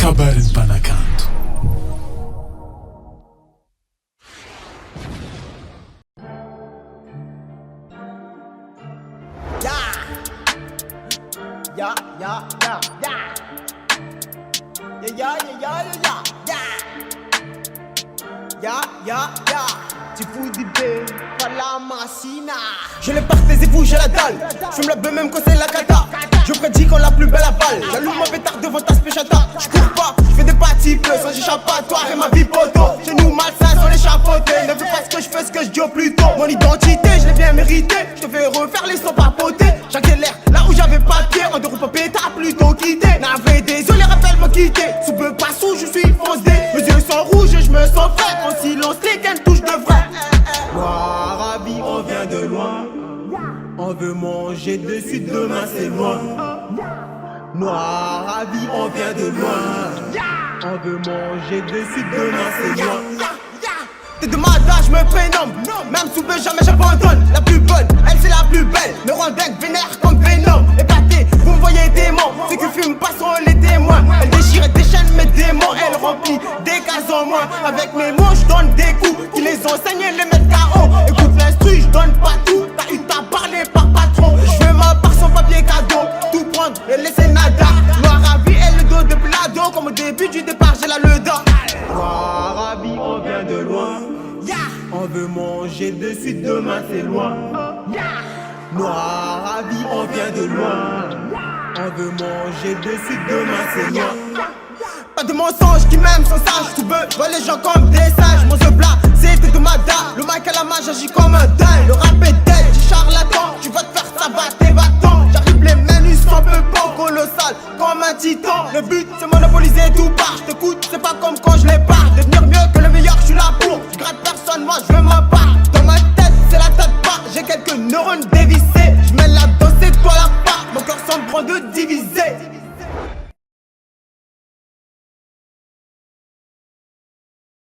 kabarin Panakanto. Ya, ya, ya, ya. Ya, ya, ya, ya, ya, ya. Ya, ya, ya. Tu fous du bé, pas la massina. Je les partais et vous, j'ai la dalle. Je me la beuh même quand c'est la cata. Je prédis qu'on la plus belle à balle. J'allume ma pétard devant ta spéciata. Je cours pas, je fais des petits peu sans échappatoire et ma vie poteau. Chez nous malsains sont les chapeautés. Ne fais pas ce que je fais, ce que je dis au plus tôt. Mon identité, je l'ai bien mérité. Je te fais refaire les sons papotés. J'accélère là où j'avais pas de pied. En deux roues pétard plutôt quitté. Navré, désolé, rappelle m'a quitté. Sous peu pas sous, je suis foncé. Mes yeux sont rouges, je me sens frais. En silence, les gaines touchent de vrai. Noir à vie, on vient de loin. On veut manger dessus, demain c'est loin. Noir à vie, on vient de loin. On veut manger dessus, demain c'est loin. T'es de Mada, je me prénomme. Même sous peu, jamais j'abandonne. La plus bonne, elle c'est la plus belle. Me rend dingue, vénère comme Venom. Épaté, vous me voyez démon. Ceux qui fument passeront les témoins. Elle déchire et déchaîne mes démons. Elle remplit des cases en moins. Avec mes mots, je donne des coups qui les ont saignés, les mettent KO. Écoute l'instru, je donne pas tout. T'as eu ta parler par patron. Je veux ma part sans papier cadeau. Tout prendre et laisser nada. Noir à vie et le dos de Plado. Comme au début du départ, j'ai la le dos. Noir à vie, on vient de loin. On veut manger dessus, demain c'est loin. Noir à vie, on vient de loin. On veut manger dessus, demain c'est loin. Pas de mensonges qui m'aiment sont sages. Tu veux, je vois les gens comme des sages. Mon ce plat, c'était de Mada. Le mic à la main, j'agis comme un dingue. Le rap est dead, j'ai charlatan. Tu vas te faire savoir tes bâtons. J'arrive les menus sans peu pas colossal, comme un titan. Le but c'est monopoliser tout part. Je t'écoute, c'est pas comme quand je les pars. Devenir mieux que le meilleur, je suis là pour. Je gratte personne, moi je veux ma part. Dans ma tête, c'est la tête part. J'ai quelques neurones